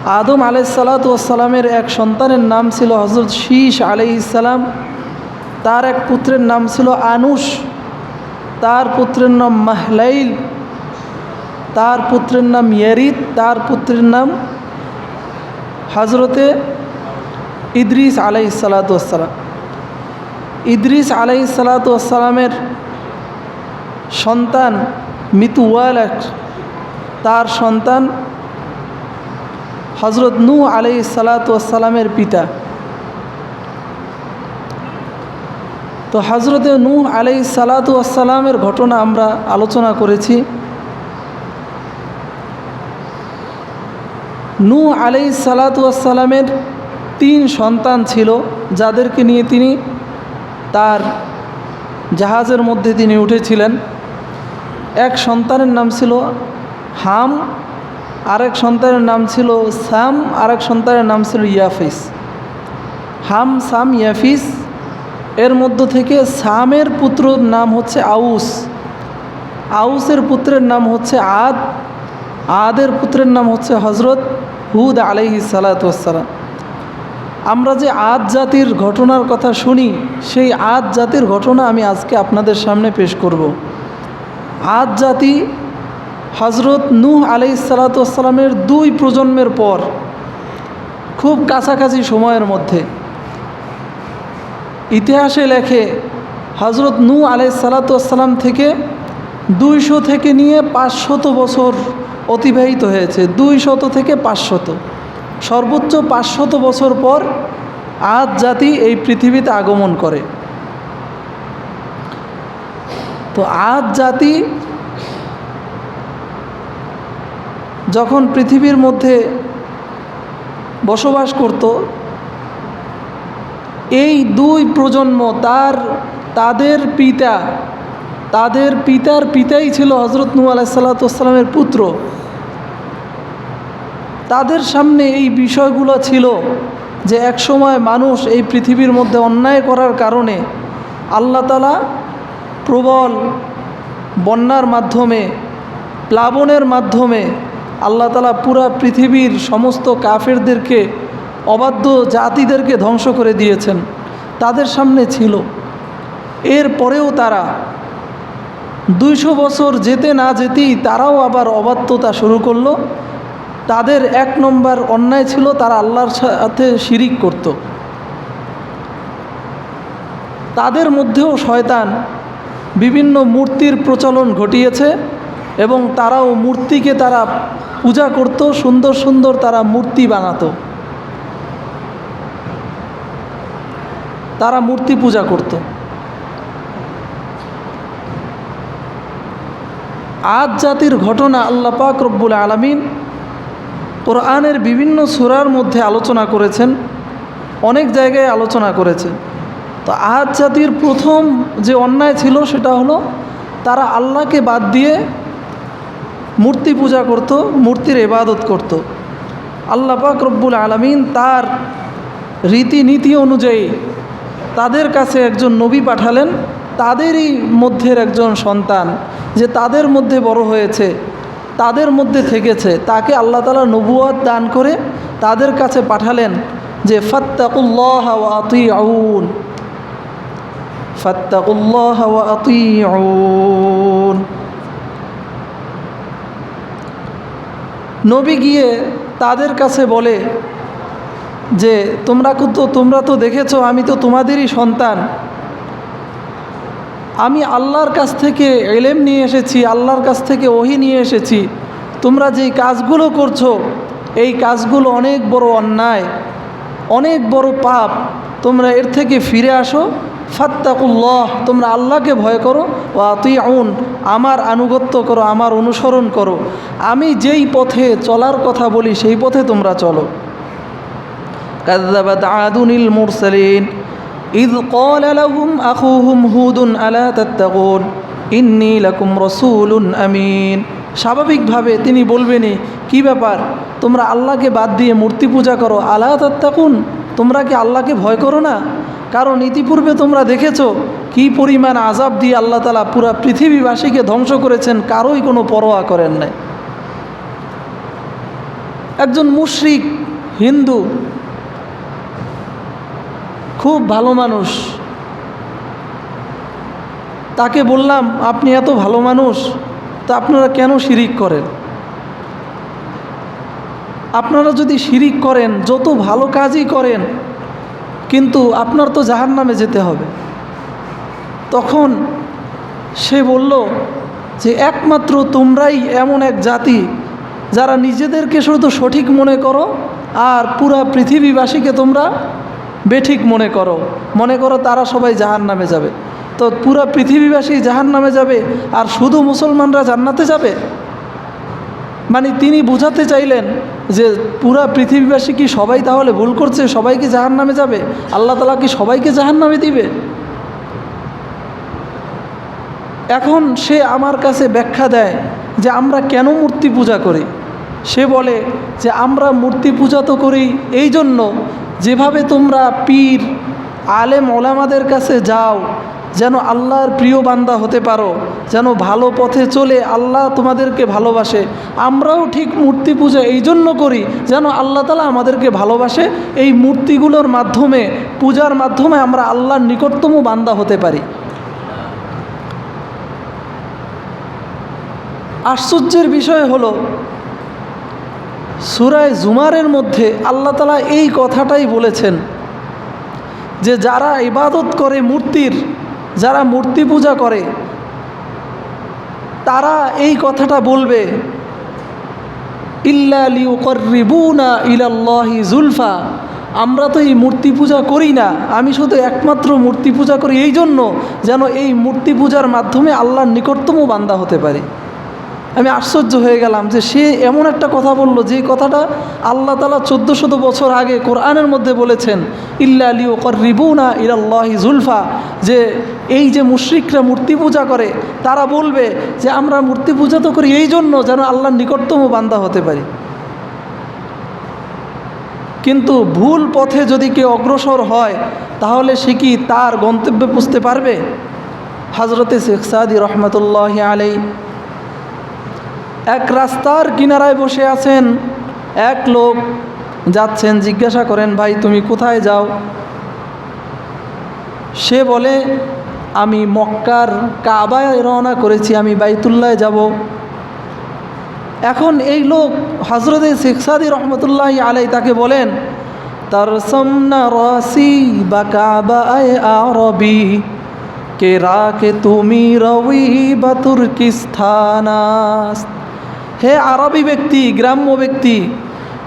আদম আলাইহিসসালাতু ওয়াসসালামের এক সন্তানের নাম ছিল হযরত শীশ আলাইহিসসালাম, তার এক পুত্রের নাম ছিল আনুশ, তার পুত্রের নাম মাহলাইল, তার পুত্রের নাম ইয়ারিদ, তার পুত্রের নাম হজরতে ইদ্রিস আলাইহিসসালাতু ওয়াসসালাম। ইদ্রিস আলাইহিসসালাতু ওয়াসসালামের সন্তান মিতুওয়ালাক, তার সন্তান হজরত নূহ আলাইহিসসালাতু ওয়াসসালামের পিতা। তো হজরতে নূহ আলাইহিসসালাতু ওয়াসসালামের ঘটনা আমরা আলোচনা করেছি। নূহ আলাইহিসসালাতু ওয়াসসালামের 3 সন্তান ছিল, যাদেরকে নিয়ে তিনি তার জাহাজের মধ্যে তিনি উঠেছিলেন। এক সন্তানের নাম ছিল হাম, আরেক সন্তানের নাম ছিল সাম, আরেক সন্তানের নাম ছিল ইয়াফিস। হাম, সাম, ইয়াফিস এর মধ্য থেকে সামের পুত্রর নাম হচ্ছে আউস, আউসের পুত্রের নাম হচ্ছে আদ, আদের পুত্রের নাম হচ্ছে হজরত হুদ আলাইহিসসালাতু ওয়াসসালাম। আমরা যে আদ জাতির ঘটনার কথা শুনি, সেই আদ জাতির ঘটনা আমি আজকে আপনাদের সামনে পেশ করব। আদ জাতি হজরত নূহ আলাইহিসসালাতু ওয়াসসালামের 2 প্রজন্মের পর, খুব কাছাকাছি সময়ের মধ্যে, ইতিহাসে লেখে হজরত নূহ আলাইহিসসালাতু ওয়াসসালাম থেকে 200 থেকে নিয়ে 500 বছর অতিবাহিত হয়েছে। 200 থেকে 500, সর্বোচ্চ 500 বছর পর আদ জাতি এই পৃথিবীতে আগমন করে। তো আদ জাতি যখন পৃথিবীর মধ্যে বসবাস করত, এই 2 প্রজন্ম তাদের পিতার পিতাই ছিল হজরত নূহ আলাইহিসসালাতু ওয়াসসালামের পুত্র। তাদের সামনে এই বিষয়গুলো ছিল যে একসময় মানুষ এই পৃথিবীর মধ্যে অন্যায় করার কারণে আল্লাহ তাআলা প্রবল বন্যার মাধ্যমে, প্লাবনের মাধ্যমে আল্লাহ তাআলা পুরা পৃথিবীর সমস্ত কাফেরদেরকে, অবাধ্য জাতিদেরকে ধ্বংস করে দিয়েছেন। তাদের সামনে ছিল। এরপরেও তারা 200 বছর যেতে না যেতেই তারাও আবার অবাধ্যতা শুরু করলো। তাদের 1 নম্বর অন্যায় ছিল তারা আল্লাহর সাথে শিরিক করত। তাদের মধ্যেও শয়তান বিভিন্ন মূর্তির প্রচলন ঘটিয়েছে এবং তারাও মূর্তিকে তারা পূজা করত, সুন্দর সুন্দর তারা মূর্তি বানাতো, তারা মূর্তি পূজা করত। আদ জাতির ঘটনা আল্লাহ পাক রব্বুল আলামিন কোরআনের বিভিন্ন সূরার মধ্যে আলোচনা করেছেন, অনেক জায়গায় আলোচনা করেছেন। তো আদ জাতির প্রথম যে অন্যায় ছিল সেটা হলো তারা আল্লাহকে বাদ দিয়ে মূর্তি পূজা করত, মূর্তির ইবাদত করত। আল্লাহ পাক রব্বুল আলামিন তার রীতিনীতি অনুযায়ী তাদের কাছে একজন নবী পাঠালেন, তাদেরই মধ্যের একজন সন্তান যে তাদের মধ্যে বড় হয়েছে, তাদের মধ্যে থেকেছে, তাকে আল্লাহ তাআলা নবুয়ত দান করে তাদের কাছে পাঠালেন যে ফাত্তাকুল্লাহ ওয়া আতিউন, ফাত্তাকুল্লাহ ওয়া আতিউন। নবী গিয়ে তাদের কাছে বলে যে তোমরা তো দেখেছো আমি তো তোমাদেরই সন্তান, আমি আল্লাহর কাছ থেকে ইলম নিয়ে এসেছি, আল্লাহর কাছ থেকে ওহী নিয়ে এসেছি। তোমরা যেই কাজগুলো করছো এই কাজগুলো অনেক বড় অন্যায়, অনেক বড় পাপ, তোমরা এর থেকে ফিরে আসো। ফাত্তাকুল্লাহ, তোমরা আল্লাহকে ভয় করো, ওয়া আতিউন, আমার আনুগত্য করো, আমার অনুসরণ করো, আমি যেই পথে চলার কথা বলি সেই পথে তোমরা চলো। কাযযাবাত আদুনিল মুরসালিন ইয ক্বালা লাহুম আখুহুম হুদুন আলা তাত্তাকুন ইন্নী লাকুম রাসূলুন আমিন। স্বাভাবিকভাবে তিনি বলবেনই, কি ব্যাপার তোমরা আল্লাহকে বাদ দিয়ে মূর্তি পূজা করো, আলা তাত্তাকুন, তোমরা কি আল্লাহকে ভয় করো না? কারণ ইতিপূর্বে তোমরা দেখেছো কি পরিমাণ আযাব দিয়ে আল্লাহ তাআলা পুরা পৃথিবীবাসীকে ধ্বংস করেছেন, কারোই কোনো পরোয়া করেন নাই। একজন মুশরিক হিন্দু, খুব ভালো মানুষ, তাকে বললাম আপনি এত ভালো মানুষ, তা আপনারা কেন শিরিক করেন? আপনারা যদি শিরিক করেন, যত ভালো কাজই করেন, কিন্তু আপনার তো জাহান্নামে যেতে হবে। তখন সে বলল যে একমাত্র তোমরাই এমন এক জাতি যারা নিজেদেরকে শুধু সঠিক মনে করো আর পুরা পৃথিবীবাসীকে তোমরা বেঠিক মনে করো তারা সবাই জাহান্নামে যাবে। তো পুরা পৃথিবীবাসী জাহান্নামে যাবে আর শুধু মুসলমানরা জান্নাতে যাবে? মানে তিনি বোঝাতে চাইলেন যে পুরা পৃথিবীবাসী কি সবাই তাহলে ভুল করছে, সবাই কি জাহান্নামে যাবে? আল্লাহ তাআলা কি সবাইকে জাহান্নামে দিবে? এখন সে আমার কাছে ব্যাখ্যা দেয় যে আমরা কেন মূর্তি পূজা করি। সে বলে যে আমরা মূর্তি পূজা তো করি এই জন্য, যেভাবে তোমরা পীর আলেম ওলামাদের কাছে যাও যেন আল্লাহর প্রিয় বান্দা হতে পারো, যেন ভালো পথে চলে আল্লাহ তোমাদেরকে ভালোবাসে, আমরাও ঠিক মূর্তি পূজা এই জন্য করি যেন আল্লাহ তাআলা আমাদেরকে ভালোবাসে। এই মূর্তিগুলোর মাধ্যমে, পূজার মাধ্যমে আমরা আল্লাহর নিকটতম বান্দা হতে পারি। আশ্চর্যের বিষয় হলো সূরা জুমারের মধ্যে আল্লাহ তাআলা এই কথাটাই বলেছেন যে যারা ইবাদত করে মূর্তির, যারা মূর্তি পূজা করে, তারা এই কথাটা বলবে ইল্লা লিয়ুকাররিবুনা ইলাল্লাহি যুলফা, আমরা তো এই মূর্তি পূজা করি না, আমি শুধু একমাত্র মূর্তি পূজা করি এই জন্য যেন এই মূর্তি পূজার মাধ্যমে আল্লাহর নিকটতম বান্দা হতে পারি। আমি আশ্চর্য হয়ে গেলাম যে সে এমন একটা কথা বলল যে কথাটা আল্লাহ তাআলা 1400 বছর আগে কোরআনের মধ্যে বলেছেন, ইল্লা লিয়ুকাররিবুনা ইলাল্লাহি যুলফা, যে এই যে মুশরিকরা মূর্তি পূজা করে তারা বলবে যে আমরা মূর্তি পূজা তো করি এই জন্য যেন আল্লাহর নিকটতম বান্দা হতে পারি। কিন্তু ভুল পথে যদি কেউ অগ্রসর হয় তাহলে সে কি তার গন্তব্যে পৌঁছতে পারবে? হযরতে শেখ সাদি রহমতুল্লাহি আলাইহি এক রাস্তার কিনারায় বসে আছেন, এক লোক যাচ্ছেন, জিজ্ঞাসা করেন ভাই তুমি কোথায় যাও? সে বলে আমি মক্কার কাবায় রওনা করেছি, আমি বাইতুল্লাহ যাব। এখন এই লোক হযরতে শেখ সাদি রহমতুল্লাহি আলাইহি তাকে বলেন তারসামনা রাসি বা কাবায় আরবি কে রাকে তুমি রবি বা তুর্কিস্তানাস, হে আরবি ব্যক্তি, গ্রাম্য ব্যক্তি,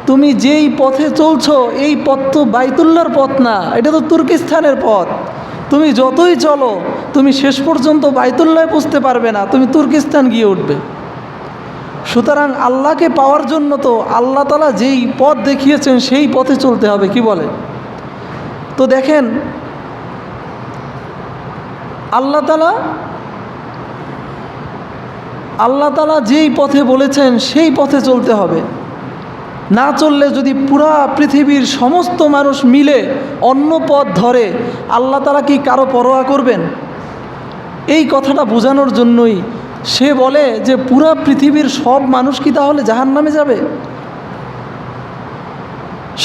তুমি যেই পথে চলছো এই পথ তো বাইতুল্লাহর পথ না, এটা তো তুর্কিস্তানের পথ। তুমি যতই চলো তুমি শেষ পর্যন্ত বাইতুল্লাহে পৌঁছতে পারবে না, তুমি তুর্কিস্তান গিয়ে উঠবে। সুতরাং আল্লাহকে পাওয়ার জন্য তো আল্লাহ তাআলা যেই পথ দেখিয়েছেন সেই পথে চলতে হবে, কি বলে? তো দেখেন আল্লাহ তাআলা যেই পথে বলেছেন সেই পথে চলতে হবে। না চললে যদি পুরা পৃথিবীর সমস্ত মানুষ মিলে অন্য পথ ধরে, আল্লাহ তাআলা কি কারো পরোয়া করবেন? এই কথাটা বোঝানোর জন্যই সে বলে যে পুরা পৃথিবীর সব মানুষ কি তাহলে জাহান্নামে যাবে?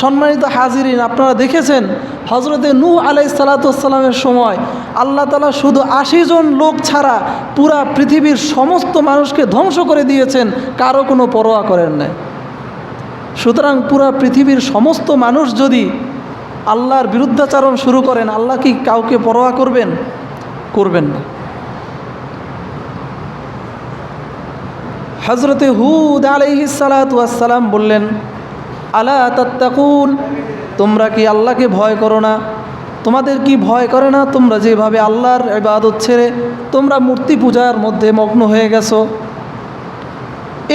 সম্মানিত হাজিরিন, আপনারা দেখেছেন হযরতে নূহ আলাইহিস সালাতু ওয়াস সালামের সময় আল্লাহ তাআলা শুধু 80 জন লোক ছাড়া পুরা পৃথিবীর সমস্ত মানুষকে ধ্বংস করে দিয়েছেন, কারো কোনো পরোয়া করেন না। সুতরাং পুরা পৃথিবীর সমস্ত মানুষ যদি আল্লাহর বিরুদ্ধাচরণ শুরু করেন, আল্লাহ কি কাউকে পরোয়া করবেন? করবেন না। হযরতে হুদ আলাইহিস সালাতু ওয়াস সালাম বললেন আলা তাত্তাকুন, তোমরা কি আল্লাহকে ভয় করো না? তোমাদের কি ভয় করে না তোমরা যেভাবে আল্লাহর ইবাদত ছেড়ে তোমরা মূর্তি পূজার মধ্যে মগ্ন হয়ে গেছো?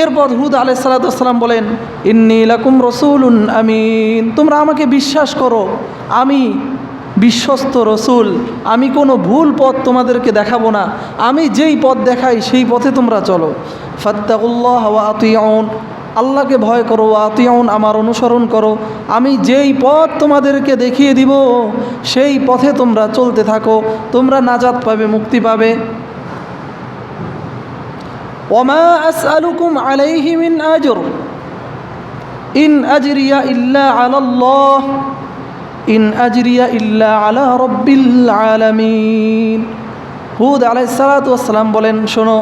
এরপর হুদ আলাইহিস সালাতু ওয়াস সালাম বলেন ইন্নী লাকুম রাসূলুন আমিন, তোমরা আমাকে বিশ্বাস করো, আমি বিশ্বস্ত রসুল, আমি কোনো ভুল পথ তোমাদেরকে দেখাবো না, আমি যেই পথ দেখাই সেই পথে তোমরা চলো। ফাত্তাকুল্লাহ ওয়া আতিউন, আল্লাহকে ভয় করো, আতিউন, আমার অনুসরণ করো, আমি যেই পথ তোমাদেরকে দেখিয়ে দিব সেই পথে তোমরা চলতে থাকো, তোমরা নাজাত পাবে, মুক্তি পাবে। ওমা আসআলুকুম আলাইহি মিন আজর, ইন আজরিয়া ইল্লা আলাল্লাহ, ইন আজরিয়া ইল্লা আলা রব্বিল আলামিন। হুদ আলাইহিস সালাতু ওয়াস সালাম বলেন, শোনো,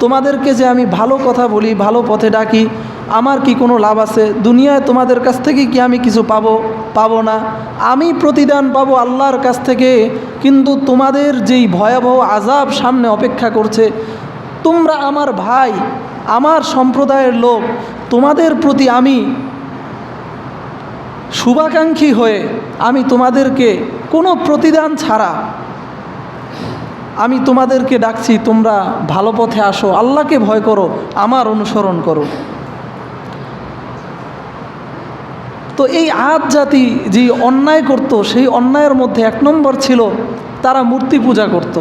তোমাদেরকে যে আমি ভালো কথা বলি, ভালো পথে ডাকি, আমার কি কোনো লাভ আছে? দুনিয়ায় তোমাদের কাছ থেকে কি আমি কিছু পাবো না? আমি প্রতিদান পাবো আল্লাহর কাছ থেকে, কিন্তু তোমাদের যেই ভয়াবহ আযাব সামনে অপেক্ষা করছে, তোমরা আমার ভাই, আমার সম্প্রদায়ের লোক, তোমাদের প্রতি আমি শুভাকাঙ্ক্ষী হয়ে আমি তোমাদেরকে কোনো প্রতিদান ছাড়া আমি তোমাদেরকে ডাকছি, তোমরা ভালো পথে আসো, আল্লাহকে ভয় করো, আমার অনুসরণ করো। তো এই আদ জাতি যে অন্যায় করত, সেই অন্যায়ের মধ্যে 1 নম্বর ছিল তারা মূর্তি পূজা করত,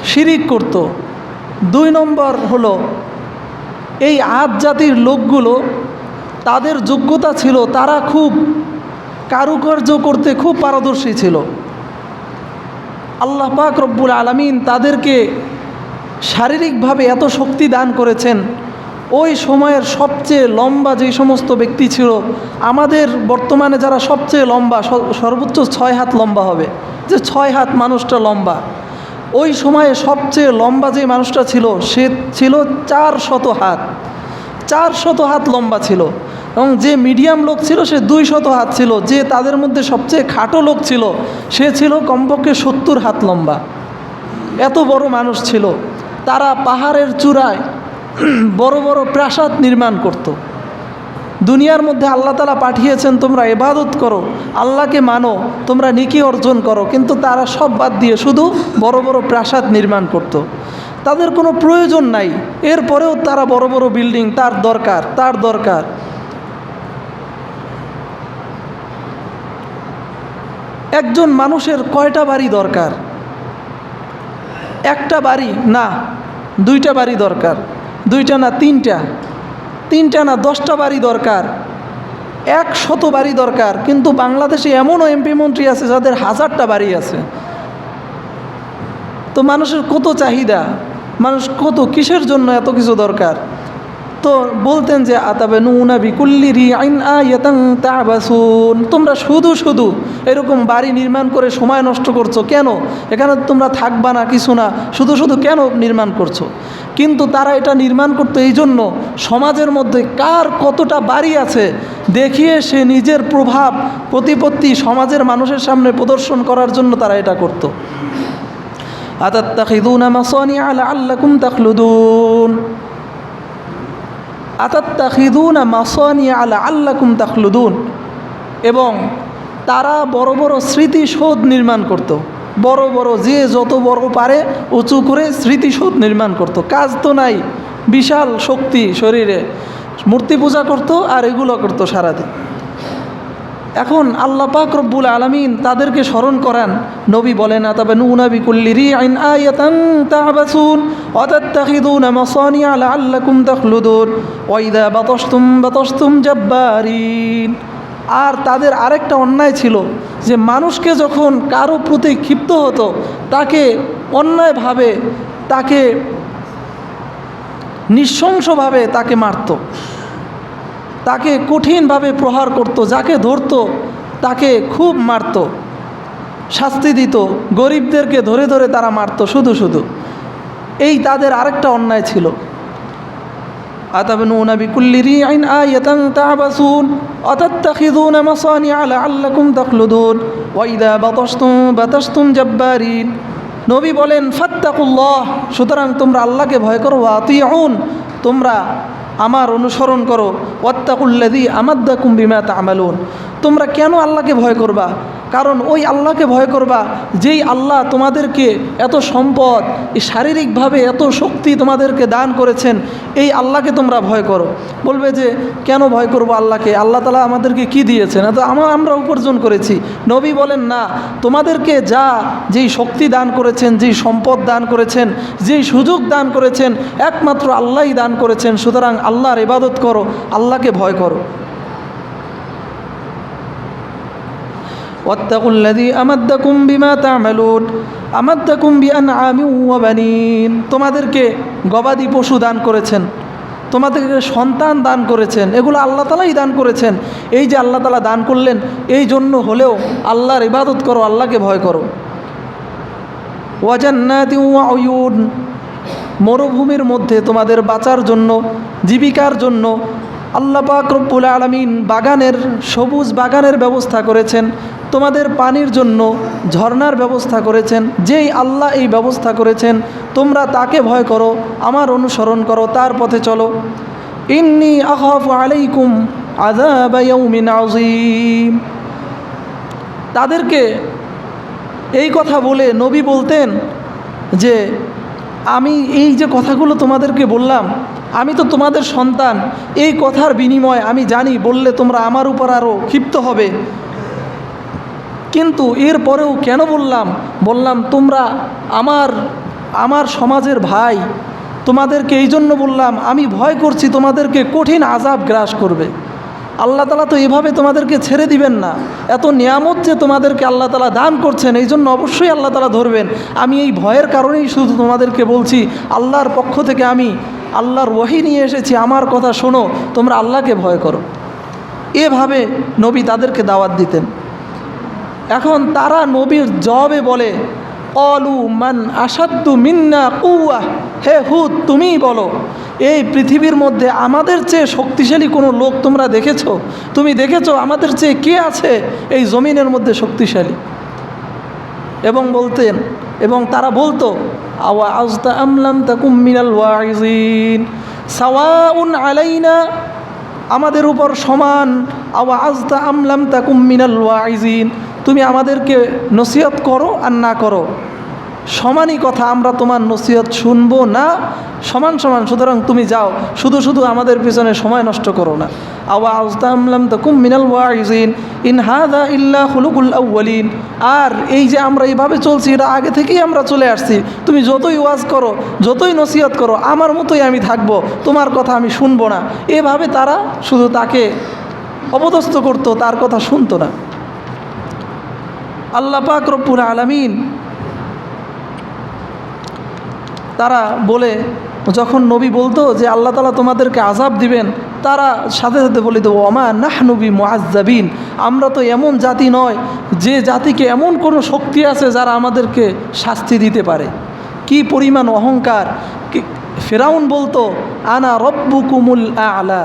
শিরিক করত। 2 নম্বর হলো এই আদ জাতির লোকগুলো, তাদের যোগ্যতা ছিল, তারা খুব কারুকার্য করতে খুব পারদর্শী ছিল। আল্লাহ পাক রব্বুল আলামিন তাদেরকে শারীরিকভাবে এত শক্তি দান করেছেন। ওই সময়ের সবচেয়ে লম্বা যে সমস্ত ব্যক্তি ছিল, আমাদের বর্তমানে যারা সবচেয়ে লম্বা, সর্বোচ্চ 6 হাত লম্বা হবে, যে 6 হাত মানুষটা লম্বা, ওই সময়ে সবচেয়ে লম্বা যে মানুষটা ছিল সে ছিল 400 হাত, 400 হাত লম্বা ছিল। এবং যে মিডিয়াম লোক ছিল সে 200 হাত ছিল। যে তাদের মধ্যে সবচেয়ে খাটো লোক ছিল সে ছিল কমপক্ষে 70 হাত লম্বা। এত বড় মানুষ ছিল। তারা পাহাড়ের চূড়ায় বড় বড় প্রাসাদ নির্মাণ করত। দুনিয়ার মধ্যে আল্লাহ তাআলা পাঠিয়েছেন তোমরা ইবাদত করো, আল্লাহকে মানো, তোমরা নেকি অর্জন করো, কিন্তু তারা সব বাদ দিয়ে শুধু বড় বড় প্রাসাদ নির্মাণ করত। তাদের কোনো প্রয়োজন নাই, এরপরেও তারা বড় বড় বিল্ডিং, তার দরকার। একজন মানুষের কয়টা বাড়ি দরকার? একটা বাড়ি না, 2টা বাড়ি দরকার, 2টা না 3টা না 10টা বাড়ি দরকার, 100 বাড়ি দরকার। কিন্তু বাংলাদেশে এমনও এমপি মন্ত্রী আছে যাদের 1000টা বাড়ি আছে। তো মানুষের কত চাহিদা, মানুষ কত কিসের জন্য এত কিছু দরকার? তো বলতেন যে আতাবানুনা বিকুল্লি রিআইন আয়াতান তাবাসুন, তোমরা শুধু এরকম বাড়ি নির্মাণ করে সময় নষ্ট করছো কেন? এখানে তোমরা থাকবা না, কিছু না, শুধু কেন নির্মাণ করছো? কিন্তু তারা এটা নির্মাণ করতো এই জন্য সমাজের মধ্যে কার কতটা বাড়ি আছে দেখিয়ে সে নিজের প্রভাব প্রতিপত্তি সমাজের মানুষের সামনে প্রদর্শন করার জন্য তারা এটা করত। আতাত্তাখিযুনা মাসানিআ লাআল্লাকুম তাখলুদুন, আতাত্তাখিযুনা মাসানিআ লাআল্লাকুম তাখলুদুন। এবং তারা বড় বড় স্মৃতিসৌধ নির্মাণ করত, বড় বড়, যে যত বড় পারে উঁচু করে স্মৃতিসৌধ নির্মাণ করত। কাজ তো নাই, বিশাল শক্তি শরীরে, মূর্তি পূজা করত আর এগুলো করতো সারাদিন। এখন আল্লাহ পাক রব্বুল আলামিন তাদেরকে স্মরণ করান। নবী বলেন আতাবানুনা বিকুল্লি রিআইন আয়াতান তাবাসুন ওয়া তাত্তাখিযুনা মাসানিআ লাআল্লাকুম তাখলুদুন ওয়া ইযা বাতাশতুম জাব্বারিন। আর তাদের আরেকটা অন্যায় ছিল যে মানুষকে যখন কারো প্রতি ক্ষিপ্ত হতো তাকে অন্যায়ভাবে, তাকে নৃশংসভাবে তাকে মারত, তাকে কঠিনভাবে প্রহার করত, যাকে ধরত তাকে খুব মারত, শাস্তি দিত, গরিবদেরকে ধরে ধরে তারা মারত শুধু। এই তাদের আরেকটা অন্যায় ছিল। আতাবানুনা বিকুল্লি রিআইন আয়াতান তাবাসুন ওয়া তাত্তাখিযুনা মাসানিআ লাআল্লাকুম তাখলুদুন ওয়া ইযা বাতাশতুম জাব্বারিন। নবী বলেন ফাত্তাকুল্লাহ, সুতরাং তোমরা আল্লাহকে ভয় করো, ওয়া আতিউন, তোমরা আমার অনুসরণ করো, ওয়াত্তাকুল্লাযী আমাদ্দাকুম বিমা তা'মালুন। তোমরা কেন আল্লাহকে ভয় করবা? কারণ ওই আল্লাহকে ভয় করবা যেই আল্লাহ তোমাদেরকে এত সম্পদ, এই শারীরিকভাবে এত শক্তি তোমাদেরকে দান করেছেন, এই আল্লাহকে তোমরা ভয় করো। বলবে যে কেন ভয় করব আল্লাহকে? আল্লাহ তাআলা আমাদেরকে কি দিয়েছেন? তো আমরা উপার্জন করেছি। নবী বলেন না, তোমাদেরকে যেই শক্তি দান করেছেন, যেই সম্পদ দান করেছেন, যেই সুযোগ দান করেছেন, একমাত্র আল্লাহই দান করেছেন। সুতরাং আল্লাহর ইবাদত করো, আল্লাহকে ভয় করো। ওয়াত্তাকুল্লাযী আমাদ্দাকুম বিমা তা'মালুন আমাদ্দাকুম বিআনআমিন ওয়া বানিন। তোমাদেরকে গবাদি পশু দান করেছেন, তোমাদেরকে সন্তান দান করেছেন, এগুলো আল্লাহ তাআলাই দান করেছেন। এই যে আল্লাহ তাআলা দান করলেন, এই জন্য হলেও আল্লাহর ইবাদত করো, আল্লাহকে ভয় করো। ওয়াজান্নাতিন ওয়া উয়ুন, মরুভূমির মধ্যে তোমাদের বাঁচার জন্য, জীবিকার জন্য আল্লাহ পাক রব্বুল আলামিন বাগানের, সবুজ বাগানের ব্যবস্থা করেছেন। তোমাদের পানির জন্য ঝর্ণার ব্যবস্থা করেছেন। যেই আল্লাহ এই ব্যবস্থা করেছেন, তোমরা তাকে ভয় করো, আমার অনুসরণ করো, তার পথে চলো। ইন্নী আখাফু আলাইকুম আযাব ইয়াউমিন আযীম। তাদেরকে এই কথা বলে নবী বলতেন যে আমি এই যে কথাগুলো তোমাদেরকে বললাম, আমি তো তোমাদের সন্তান, এই কথার বিনিময় আমি জানি বললে তোমরা আমার উপর আরও ক্ষিপ্ত হবে, কিন্তু এরপরেও কেন বললাম তোমরা আমার সমাজের ভাই, তোমাদেরকে এই জন্য বললাম আমি ভয় করছি তোমাদেরকে কঠিন আযাব গ্রাস করবে। আল্লাহ তাআলা তো এভাবে তোমাদেরকে ছেড়ে দিবেন না। এত নিয়ামত যে তোমাদেরকে আল্লাহ তাআলা দান করছেন, এই জন্য অবশ্যই আল্লাহ তাআলা ধরবেন। আমি এই ভয়ের কারণেই শুধু তোমাদেরকে বলছি, আল্লাহর পক্ষ থেকে আমি আল্লাহর ওহী নিয়ে এসেছি, আমার কথা শোনো, তোমরা আল্লাহকে ভয় করো। এভাবে নবী তাদেরকে দাওয়াত দিতেন। এখন তারা নবীর জবাবে বলে, ক্বালু মান আশাদ্দু মিন্না কুওয়া, হে হুদ তুমিই বলো, এই পৃথিবীর মধ্যে আমাদের চেয়ে শক্তিশালী কোনো লোক তোমরা দেখেছো? তুমি দেখেছো আমাদের চেয়ে কে আছে এই জমিনের মধ্যে শক্তিশালী? এবং তারা বলতো, আওয়া আজতা আমলাম তাকুম মিনাল ওয়াইজিন সাওয়াউন আলাইনা, আমাদের উপর সমান, আওয়া আজতা আমলাম তাকুম মিনাল ওয়াইজিন, তুমি আমাদেরকে নসিহত করো আর না করো সমানই কথা, আমরা তোমার নসিহত শুনবো না, সমান সমান। সুতরাং তুমি যাও, শুধু আমাদের পিছনে সময় নষ্ট করো না। আওয়া আজতামলাম তাকুম মিনাল ওয়াইজিন ইন হাযা ইল্লা খুলুকুল আউয়ালিন। আর এই যে আমরা এইভাবে চলছি, এটা আগে থেকেই আমরা চলে আসছি। তুমি যতই ওয়াজ করো, যতই নসিহত করো, আমার মতোই আমি থাকবো, তোমার কথা আমি শুনবো না। এভাবে তারা শুধু তাকে অপদস্থ করতো, তার কথা শুনতো না। আল্লাহ পাক রব্বুল আলামিন তারা বলে, যখন নবী বলতো যে আল্লাহ তাআলা তোমাদেরকে আযাব দিবেন, তারা সাথে সাথে বলে দেবো, ওমা নাহনু বিমুআযযাবিন, আমরা তো এমন জাতি নয় যে জাতিকে এমন কোনো শক্তি আছে যারা আমাদেরকে শাস্তি দিতে পারে। কি পরিমাণ অহংকার! ফিরাউন বলতো, আনা রব্বুকুমুল আ'লা।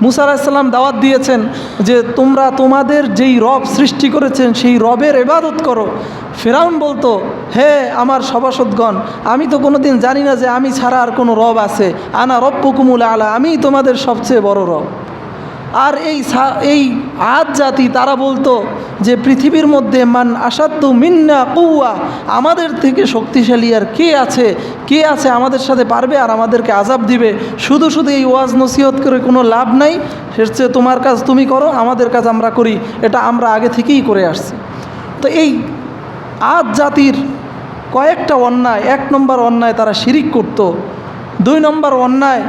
মুসা আলাইহিস সালাম দাওয়াত দিয়েছেন যে তোমরা তোমাদের যেই রব সৃষ্টি করেছেন সেই রবের ইবাদত করো। ফিরাউন বলতো, হে আমার সভাসদগণ, আমি তো কোনোদিন জানি না যে আমি ছাড়া আর কোনো রব আছে। আনা রব্বুকুমুল আ'লা, আমিই তোমাদের সবচেয়ে বড় রব। আর এই আদ জাতি তারা বলতো যে পৃথিবীর মধ্যে মান আশাদ্দু মিন্না কুওয়া, আমাদের থেকে শক্তিশালী আর কে আছে আমাদের সাথে পারবে আর আমাদেরকে আযাব দিবে। শুধু এই ওয়াজ নসিহত করে কোনো লাভ নাই, সেটা তোমার কাজ তুমি করো, আমাদের কাজ আমরা করি, এটা আমরা আগে থেকেই করে আসছি। তো এই আদ জাতির কয়েকটা অন্যায়, 1 নম্বর অন্যায় তারা শিরিক করত। 2 নম্বর অন্যায়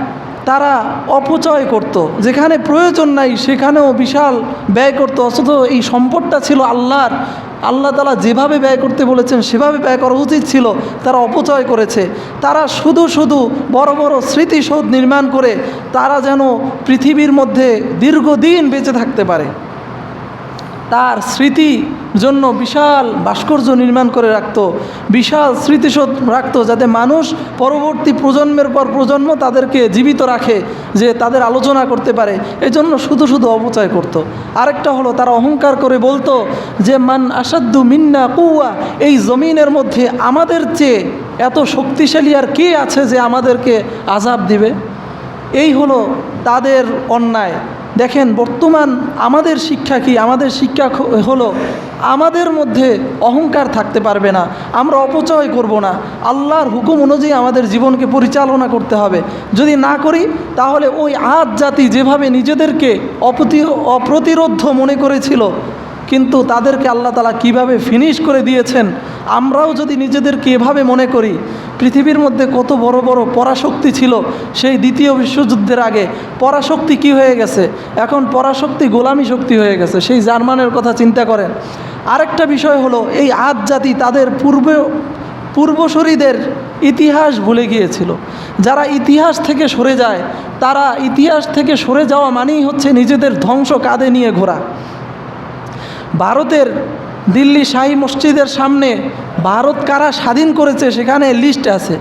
তারা অপচয় করত, যেখানে প্রয়োজন নাই সেখানেও বিশাল ব্যয় করত, অথচ এই সম্পদটা ছিল আল্লাহর। আল্লাহ তাআলা যেভাবে ব্যয় করতে বলেছেন সেভাবে ব্যয় করা উচিত ছিল, তারা অপচয় করেছে। তারা শুধু বড় বড় স্মৃতিসৌধ নির্মাণ করে তারা যেন পৃথিবীর মধ্যে দীর্ঘদিন বেঁচে থাকতে পারে, তার স্মৃতি জন্য বিশাল ভাস্কর্য নির্মাণ করে রাখত, বিশাল স্মৃতিসৌধ রাখত, যাতে মানুষ পরবর্তী প্রজন্মের পর প্রজন্ম তাদেরকে জীবিত রাখে, যে তাদের আলোচনা করতে পারে। এই জন্য শুধু অপচয় করত। আরেকটা হলো তারা অহংকার করে বলতো যে মান আশাদ্দু মিন্না কুওয়া, এই জমিনের মধ্যে আমাদের চেয়ে এত শক্তিশালী আর কে আছে যে আমাদেরকে আযাব দিবে। এই হলো তাদের অন্যায়। দেখেন বর্তমান আমাদের শিক্ষা কি? আমাদের শিক্ষা হলো আমাদের মধ্যে অহংকার থাকতে পারবে না, আমরা অপচয় করব না, আল্লাহর হুকুম অনুযায়ী আমাদের জীবনকে পরিচালনা করতে হবে। যদি না করি তাহলে ওই আদ জাতি যেভাবে নিজেদেরকে অপ্রতিরোধ্য মনে করেছিল, কিন্তু তাদেরকে আল্লাহ তাআলা কিভাবে ফিনিশ করে দিয়েছেন। আমরাও যদি নিজেদেরকে এভাবে মনে করি, পৃথিবীর মধ্যে কত বড় বড় পরাশক্তি ছিল সেই 2য় বিশ্বযুদ্ধের আগে, পরাশক্তি কি হয়ে গেছে এখন? পরাশক্তি গোলামি শক্তি হয়ে গেছে। সেই জার্মানের কথা চিন্তা করেন। আরেকটা বিষয় হলো এই আদ জাতি তাদের পূর্বসূরীদের ইতিহাস ভুলে গিয়েছিল। যারা ইতিহাস থেকে সরে যায়, তারা ইতিহাস থেকে সরে যাওয়া মানেই হচ্ছে নিজেদের ধ্বংস কাঁধে নিয়ে ঘোরা। ভারতের দিল্লি শাহী মসজিদের সামনে ভারত কারা স্বাধীন করেছে সেখানে লিস্ট আছে।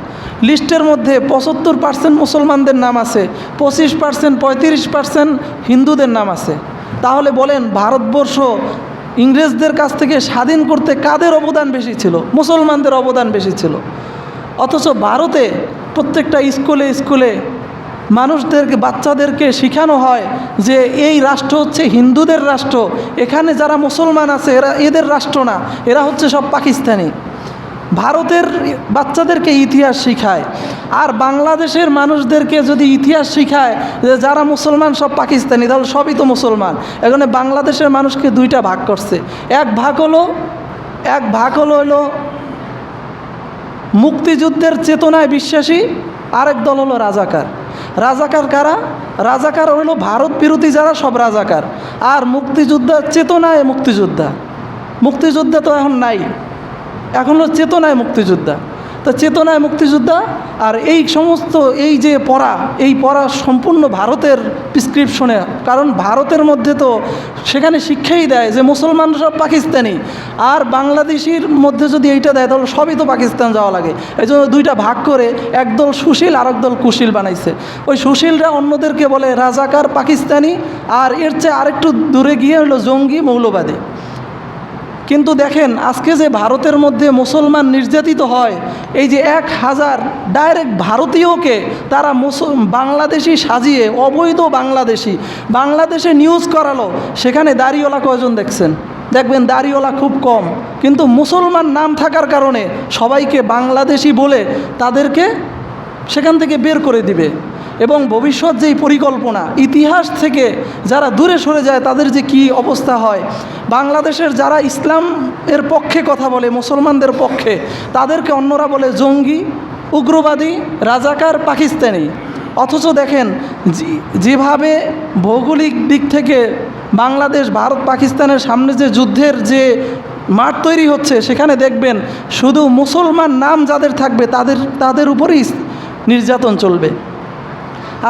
লিস্টের মধ্যে 75% মুসলমানদের নাম আছে, 25% 35% হিন্দুদের নাম আছে। তাহলে বলেন, ভারতবর্ষ ইংরেজদের কাছ থেকে স্বাধীন করতে কাদের অবদান বেশি ছিল? মুসলমানদের অবদান বেশি ছিল। অথচ ভারতে প্রত্যেকটা স্কুলে স্কুলে মানুষদেরকে, বাচ্চাদেরকে শেখানো হয় যে এই রাষ্ট্র হচ্ছে হিন্দুদের রাষ্ট্র, এখানে যারা মুসলমান আছে এদের রাষ্ট্র না, এরা হচ্ছে সব পাকিস্তানি। ভারতের বাচ্চাদেরকে ইতিহাস শিখায়, আর বাংলাদেশের মানুষদেরকে যদি ইতিহাস শিখায় যে যারা মুসলমান সব পাকিস্তানি, তাহলে সবই তো মুসলমান। এখানে বাংলাদেশের মানুষকে দুইটা ভাগ করছে। এক ভাগ হলো মুক্তিযুদ্ধের চেতনায় বিশ্বাসী, আরেক দল হলো রাজাকার। রাজাকার কারা? রাজাকার হলো ভারত বিরোধী যারা, সব রাজাকার। আর মুক্তিযোদ্ধা চেতনায় মুক্তিযোদ্ধা তো এখন নাই, এখন হলো চেতনায় মুক্তিযোদ্ধা। তো চেতনায় মুক্তিযোদ্ধা আর এই সমস্ত এই পড়া সম্পূর্ণ ভারতের প্রেসক্রিপশনে। কারণ ভারতের মধ্যে তো সেখানে শিক্ষাই দেয় যে মুসলমানরা সব পাকিস্তানি, আর বাংলাদেশির মধ্যে যদি এইটা দেয় তাহলে সবই তো পাকিস্তান যাওয়া লাগে। এই জন্য দুইটা ভাগ করে একদল সুশীল আর একদল কুশীল বানাইছে। ওই সুশীলরা অন্যদেরকে বলে রাজাকার, পাকিস্তানি, আর এর চেয়ে আরেকটু দূরে গিয়ে হলো জঙ্গি, মৌলবাদী। কিন্তু দেখেন আজকে যে ভারতের মধ্যে মুসলমান নির্যাতিত হয়, এই যে 1000 ডাইরেক্ট ভারতীয়কে তারা বাংলাদেশি সাজিয়ে, অবৈধ বাংলাদেশে নিউজ করালো, সেখানে দাড়িওয়ালা কয়জন দেখছেন? দেখবেন দাড়িওয়ালা খুব কম। কিন্তু মুসলমান নাম থাকার কারণে সবাইকে বাংলাদেশি বলে তাদেরকে সেখান থেকে বের করে দিবে। এবং ভবিষ্যৎ যেই পরিকল্পনা, ইতিহাস থেকে যারা দূরে সরে যায় তাদের যে কি অবস্থা হয়। বাংলাদেশের যারা ইসলামের পক্ষে কথা বলে, মুসলমানদের পক্ষে, তাদেরকে অন্যরা বলে জঙ্গি, উগ্রবাদী, রাজাকার, পাকিস্তানি। অথচ দেখেন যেভাবে ভৌগোলিক দিক থেকে বাংলাদেশ ভারত পাকিস্তানের সামনে যে যুদ্ধের যে মাঠ তৈরি হচ্ছে, সেখানে দেখবেন শুধু মুসলমান নাম যাদের থাকবে তাদের উপরেই নির্যাতন চলবে।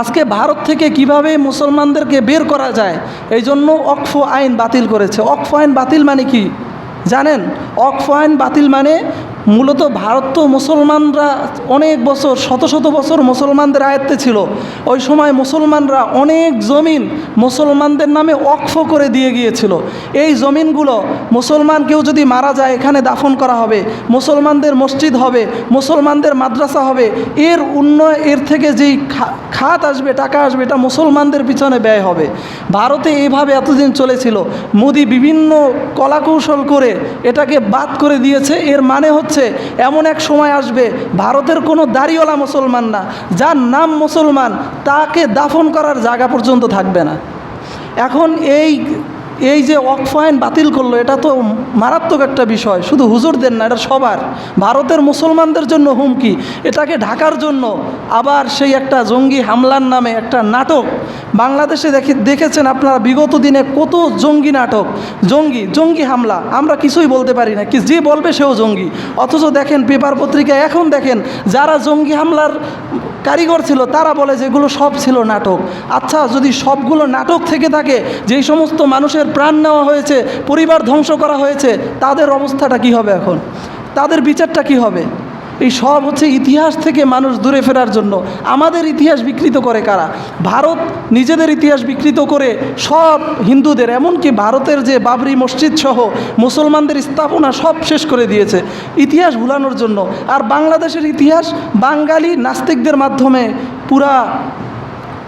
আজকে ভারত থেকে কিভাবে মুসলমানদেরকে বের করা যায়, এই জন্য ওয়াকফ আইন বাতিল করেছে। ওয়াকফ আইন বাতিল মানে কি জানেন? ওয়াকফ আইন বাতিল মানে মূলত ভারত তো মুসলমানরা অনেক বছর, শত বছর মুসলমানদের আয়ত্তে ছিল। ওই সময় মুসলমানরা অনেক জমিন মুসলমানদের নামে ওয়াকফ করে দিয়ে গিয়েছিল। এই জমিনগুলো মুসলমান কেউ যদি মারা যায় এখানে দাফন করা হবে, মুসলমানদের মসজিদ হবে, মুসলমানদের মাদ্রাসা হবে, এর থেকে যেই খাত আসবে, টাকা আসবে, এটা মুসলমানদের পিছনে ব্যয় হবে। ভারতে এইভাবে এতদিন চলেছিল। মোদি বিভিন্ন কলাকৌশল করে এটাকে বাদ করে দিয়েছে। এর মানে হচ্ছে এমন এক সময় আসবে ভারতের কোনো দাড়িওয়ালা মুসলমান না, যার নাম মুসলমান, তাকে দাফন করার জায়গা পর্যন্ত থাকবে না। এখন এই যে ওয়াকফ আইন বাতিল করলো, এটা তো মারাত্মক একটা বিষয়, শুধু হুজুরদের না, এটা সবার। ভারতের মুসলমানদের জন্য হুমকি। এটাকে ঢাকার জন্য আবার সেই একটা জঙ্গি হামলার নামে একটা নাটক বাংলাদেশে দেখেছেন আপনারা বিগত দিনে কত জঙ্গি নাটক, জঙ্গি হামলা। আমরা কিছুই বলতে পারি না, যে বলবে সেও জঙ্গি। অথচ দেখেন পেপার পত্রিকায় এখন দেখেন যারা জঙ্গি হামলার কারিগর ছিল তারা বলে যে এগুলো সব ছিল নাটক। আচ্ছা, যদি সবগুলো নাটক থেকে থাকে, যেই সমস্ত মানুষের প্রাণ নেওয়া হয়েছে, পরিবার ধ্বংস করা হয়েছে, তাদের অবস্থাটা কি হবে এখন? তাদের বিচারটা কি হবে? এই সব হচ্ছে ইতিহাস থেকে মানুষ দূরে ফেরার জন্য। আমাদের ইতিহাস বিকৃত করে কারা? ভারত নিজেদের ইতিহাস বিকৃত করে সব হিন্দুদের, এমনকি ভারতের যে বাবরি মসজিদ সহ মুসলমানদের স্থাপনা সব শেষ করে দিয়েছে ইতিহাস ভুলানোর জন্য। আর বাংলাদেশের ইতিহাস বাঙালি নাস্তিকদের মাধ্যমে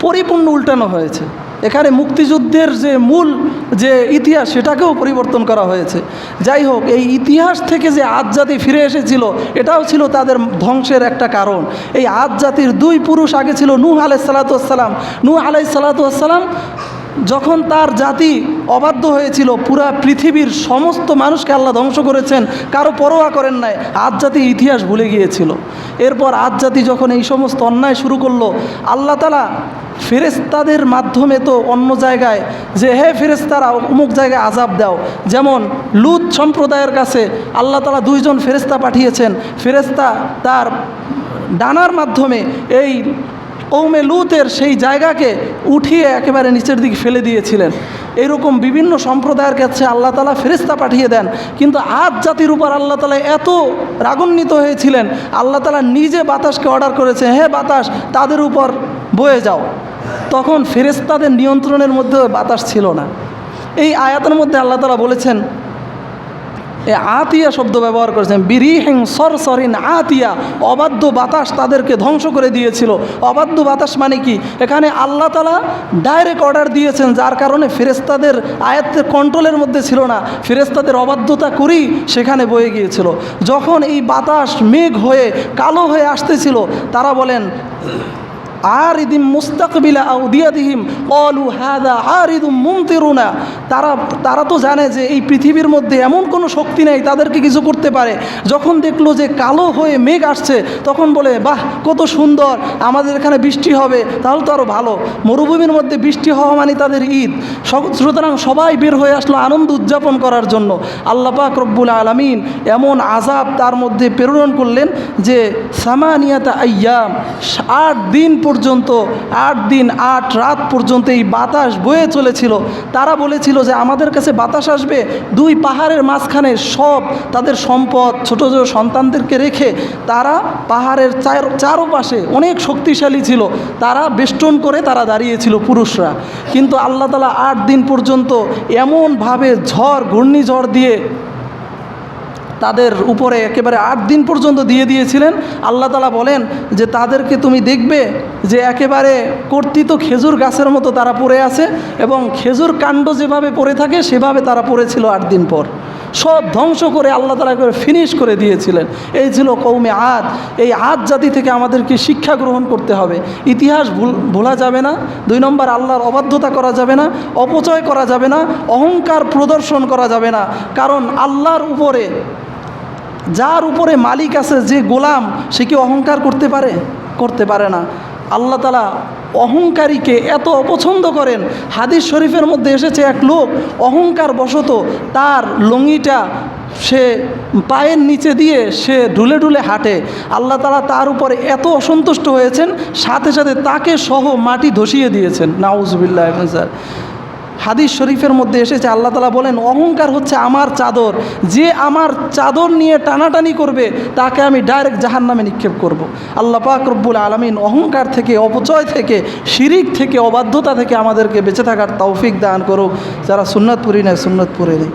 পরিপূর্ণ উল্টানো হয়েছে। এখানে মুক্তিযুদ্ধের যে মূল যে ইতিহাস, সেটাকেও পরিবর্তন করা হয়েছে। যাই হোক, এই ইতিহাস থেকে যে আদ জাতি ফিরে এসেছিল, এটাও ছিল তাদের ধ্বংসের একটা কারণ। এই আদ জাতির 2 পুরুষ আগে ছিল, নূহ আলাইহিস সালাতু ওয়াস সালাম। যখন তার জাতি অবাধ্য হয়েছিল, পুরা পৃথিবীর সমস্ত মানুষকে আল্লাহ ধ্বংস করেছেন, কারো পরোয়া করেন নাই। আদ জাতি ইতিহাস ভুলে গিয়েছিল। এরপর আদ জাতি যখন এই সমস্ত অন্যায় শুরু করলো, আল্লাহ তাআলা ফেরেশতাদের মাধ্যমে তো অন্য জায়গায় যে হে ফেরেশতারা অমুক জায়গায় আযাব দাও, যেমন লূত সম্প্রদায়ের কাছে আল্লাহ তাআলা 2 জন ফেরেশতা পাঠিয়েছেন। ফেরেশতা তার ডানার মাধ্যমে এই কওমে লূতের সেই জায়গাকে উঠিয়ে একেবারে নিচের দিকে ফেলে দিয়েছিলেন। এরকম বিভিন্ন সম্প্রদায়ের কাছে আল্লাহ তাআলা ফেরেশতা পাঠিয়ে দেন, কিন্তু আদ জাতির উপর আল্লাহ তাআলা এত রাগান্বিত হয়েছিলেন, আল্লাহ তাআলা নিজে বাতাসকে অর্ডার করেছে, হে বাতাস তাদের উপর বয়ে যাও। তখন ফেরেশতাদের নিয়ন্ত্রণের মধ্যে বাতাস ছিল না। এই আয়াতের মধ্যে আল্লাহ তাআলা বলেছেন, আতিয়া শব্দ ব্যবহার করেছেন, বিরিহিং সরসরিন আতিয়া, অবাধ্য বাতাস তাদেরকে ধ্বংস করে দিয়েছিল। অবাধ্য বাতাস মানে কি? এখানে আল্লাহ তাআলা ডাইরেক্ট অর্ডার দিয়েছেন, যার কারণে ফেরেশতাদের আয়াতের কন্ট্রোলের মধ্যে ছিল না, ফেরেশতাদের অবাধ্যতা করেই সেখানে বয়ে গিয়েছিল। যখন এই বাতাস মেঘ হয়ে কালো হয়ে আসতেছিল, তারা বলেন আরিদিম মুস্তাকবিলা আউদিয়াতিহিম ক্বালু হাযা আরিদুম মুমতিরুনা, তারা তো জানে যে এই পৃথিবীর মধ্যে এমন কোনো শক্তি নেই তাদেরকে কিছু করতে পারে। যখন দেখলো যে কালো হয়ে মেঘ আসছে, তখন বলে বাহ কত সুন্দর, আমাদের এখানে বৃষ্টি হবে, তাহলে তো আরও ভালো। মরুভূমির মধ্যে বৃষ্টি হওয়া মানে তাদের ঈদ। সুতরাং সবাই বের হয়ে আসলো আনন্দ উদযাপন করার জন্য। আল্লাহ পাক রব্বুল আলামিন এমন আযাব তার মধ্যে প্রেরণ করলেন যে সামানিয়াতা আইয়াম, 8 দিন পর্যন্ত, 8 দিন 8 রাত পর্যন্ত এই বাতাস বয়ে চলেছিল। তারা বলেছিল যে আমাদের কাছে বাতাস আসবে, 2 পাহাড়ের মাঝখানে সব তাদের সম্পদ, ছোট ছোট সন্তানদেরকে রেখে তারা পাহাড়ের চারপাশে অনেক শক্তিশালী ছিল, তারা বেষ্টন করে তারা দাঁড়িয়েছিল পুরুষরা। কিন্তু আল্লাহ তাআলা 8 দিন পর্যন্ত এমনভাবে ঘূর্ণিঝড় দিয়ে তাদের উপরে একেবারে 8 দিন পর্যন্ত দিয়ে দিয়েছিলেন। আল্লাহ তাআলা বলেন যে তাদেরকে তুমি দেখবে যে একেবারে কর্তৃত খেজুর গাছের মতো তারা পড়ে আছে, এবং খেজুর কাণ্ড যেভাবে পড়ে থাকে সেভাবে তারা পড়েছিল 8 দিন পর। সব ধ্বংস করে আল্লাহ তাআলা করে ফিনিশ করে দিয়েছিলেন। এই ছিল কওমে আদ। এই আদ জাতি থেকে আমাদেরকে শিক্ষা গ্রহণ করতে হবে। ইতিহাস ভোলা যাবে না। 2 নম্বর, আল্লাহর অবাধ্যতা করা যাবে না, অপচয় করা যাবে না, অহংকার প্রদর্শন করা যাবে না। কারণ আল্লাহর উপরে, যার উপরে মালিক আছে, যে গোলাম, সে কি অহংকার করতে পারে? করতে পারে না। আল্লাহ তাআলা অহংকারীকে এত অপছন্দ করেন। হাদিস শরীফের মধ্যে এসেছে, এক লোক অহংকার বশত তার লুঙ্গিটা সে পায়ের নিচে দিয়ে সে ঢুলে ঢুলে হাঁটে। আল্লাহ তাআলা তার উপরে এত অসন্তুষ্ট হয়েছেন, সাথে সাথে তাকে সহ মাটি ধসিয়ে দিয়েছেন। নাউজুবিল্লাহ। হাদিস শরীফের মধ্যে এসেছে, আল্লাহ তাআলা বলেন অহংকার হচ্ছে আমার চাদর, যে আমার চাদর নিয়ে টানাটানি করবে তাকে আমি ডাইরেক্ট জাহান্নামে নিক্ষেপ করব। আল্লাহ পাক রব্বুল আলামিন অহংকার থেকে, অপচয় থেকে, শিরিক থেকে, অবাধ্যতা থেকে আমাদেরকে বেঁচে থাকার তৌফিক দান করুক। যারা সুন্নাত পড়ি না সুন্নাত পড়ে নেই।